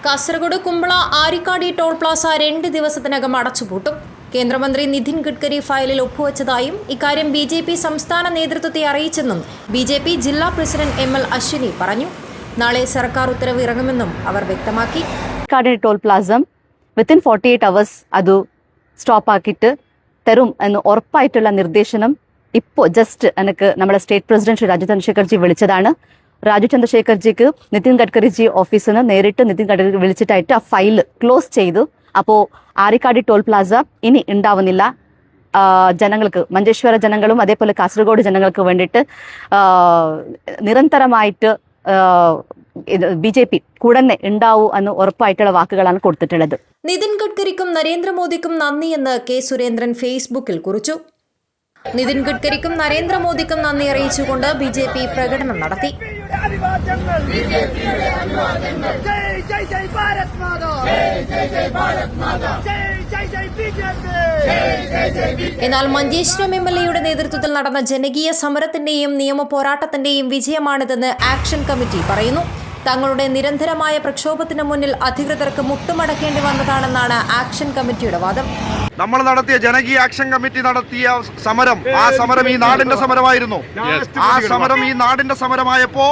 Kasaragod Kumbla Arikkady toll Plaza 2 ദിവസത്തിനകം അടച്ചുപൂട്ടും. കേന്ദ്രമന്ത്രി നിതിൻ ഗഡ്കരി ഫയലിൽ ഒപ്പുവെച്ചതായും ഇക്കാര്യം BJP സംസ്ഥാന നേതൃത്വത്തെ അറിയിച്ചെന്നും BJP ജില്ലാ പ്രസിഡന്റ് ML അശ്വിനി പറഞ്ഞു. നാളെ സർക്കാർ ഉത്തരവ് ഇറങ്ങുമെന്നും അവർ വ്യക്തമാക്കി. ടോൾ പ്ലാസ വിത്തിൻ 48 hours അത് സ്റ്റോപ്പ് ആക്കിയിട്ട് തരും എന്ന് ഉറപ്പായിട്ടുള്ള നിർദ്ദേശനം ഇപ്പോൾ ജസ്റ്റ് എനിക്ക് നമ്മുടെ സ്റ്റേറ്റ് പ്രസിഡന്റ് രാജീവ് ചന്ദ്രശേഖർജി വിളിച്ചതാണ്. രാജീവ് ചന്ദ്രശേഖർജിക്ക് നിതിൻ ഗഡ്കരിജി ഓഫീസിൽ നിന്ന് നേരിട്ട് നിതിൻ ഗഡ്കരി വിളിച്ചിട്ടായിട്ട് ആ ഫയൽ ക്ലോസ് ചെയ്തു. അപ്പോൾ ആരിക്കാടി ടോൾ പ്ലാസ ഇനി ഉണ്ടാവുന്നില്ല. ജനങ്ങൾക്ക്, മഞ്ചേശ്വര ജനങ്ങളും അതേപോലെ കാസർഗോഡ് ജനങ്ങൾക്ക് വേണ്ടിയിട്ട് നിരന്തരമായിട്ട് BJP കൂടെ ഉണ്ടാവൂ എന്ന് ഉറപ്പായിട്ടുള്ള വാക്കുകളാണ് കൊടുത്തിട്ടുള്ളത്. നിതിൻ ഗഡ്കരിക്കും നരേന്ദ്രമോദിക്കും നന്ദിയെന്ന് K. സുരേന്ദ്രൻ ഫേസ്ബുക്കിൽ കുറിച്ചു. നിതിൻ ഗഡ്കരിക്കും നരേന്ദ്രമോദിക്കും നന്ദി അറിയിച്ചുകൊണ്ട് BJP പ്രകടനം നടത്തി. എന്നാൽ മഞ്ചേശ്വരം MLAയുടെ നേതൃത്വത്തിൽ നടന്ന ജനകീയ സമരത്തിന്റെയും നിയമ പോരാട്ടത്തിന്റെയും വിജയമാണിതെന്ന് ആക്ഷൻ കമ്മിറ്റി പറയുന്നു. തങ്ങളുടെ നിരന്തരമായ പ്രക്ഷോഭത്തിന് മുന്നിൽ അധികൃതർക്ക് മുട്ടുമടക്കേണ്ടി വന്നതാണെന്നാണ് ആക്ഷൻ കമ്മിറ്റിയുടെ വാദം. നമ്മൾ നടത്തിയ ജനകീയ ആക്ഷൻ കമ്മിറ്റി നടത്തിയ സമരം, ആ സമരം ഈ നാടിന്റെ സമരമായിരുന്നു. ആ സമരം ഈ നാടിന്റെ സമരമായപ്പോ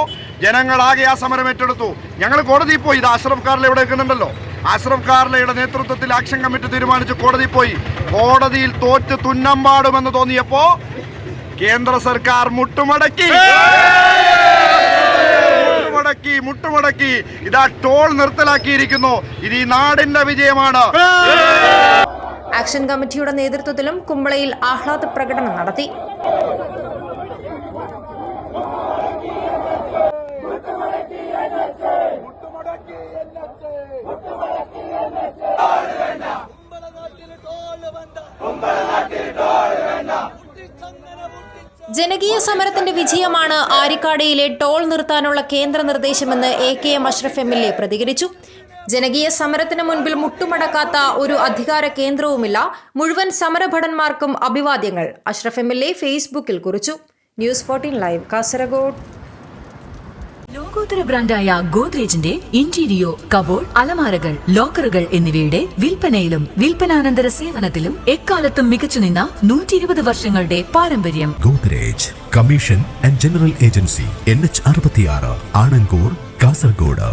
ജനങ്ങളാകെ ആ സമരം ഏറ്റെടുത്തു. ഞങ്ങൾ കോടതിയിൽ പോയി. ഇത് അഷ്റഫ് കാർല ഇവിടെ വെക്കുന്നുണ്ടല്ലോ. അഷ്റഫ് കാർലയുടെ നേതൃത്വത്തിൽ ആക്ഷൻ കമ്മിറ്റി തീരുമാനിച്ച് കോടതിയിൽ പോയി. കോടതിയിൽ തോറ്റ് തുന്നമ്പാടുമെന്ന് തോന്നിയപ്പോ കേന്ദ്ര സർക്കാർ മുട്ടുമടക്കി. ഇതാ ടോൾ നിർത്തലാക്കിയിരിക്കുന്നു. ഇത് ഈ നാടിന്റെ വിജയമാണ്. ആക്ഷൻ കമ്മിറ്റിയുടെ നേതൃത്വത്തിലും കുമ്പളയിൽ ആഹ്ലാദ പ്രകടനം നടത്തി. ജനകീയ സമരത്തിന്റെ വിജയമാണ് ആരിക്കാടിയിലെ ടോൾ നിർത്താനുള്ള കേന്ദ്ര നിർദ്ദേശമെന്ന് AKM അഷ്റഫ് MLA പ്രതികരിച്ചു. ജനകീയ സമരത്തിന് മുൻപിൽ മുട്ടുമടക്കാത്ത ഒരു അധികാര കേന്ദ്രവുമില്ല. മുഴുവൻ സമരഭടന്മാർക്കും അഭിവാദ്യങ്ങൾ, അഷ്റഫ് MLA ഫേസ്ബുക്കിൽ കുറിച്ചു. News 14 live Kasaragod. ലോകോത്തര ബ്രാൻഡായ ഗോദ്രേജിന്റെ ഇന്റീരിയോ, കബോർഡ്, അലമാരകൾ, ലോക്കറുകൾ എന്നിവയുടെ വിൽപ്പനയിലും വിൽപ്പനാനന്തര സേവനത്തിലും എക്കാലത്തും മികച്ചുനിന്ന 120 വർഷങ്ങളുടെ പാരമ്പര്യം. Godrej commission and general agency NH 66 Anangoor Kasaragod.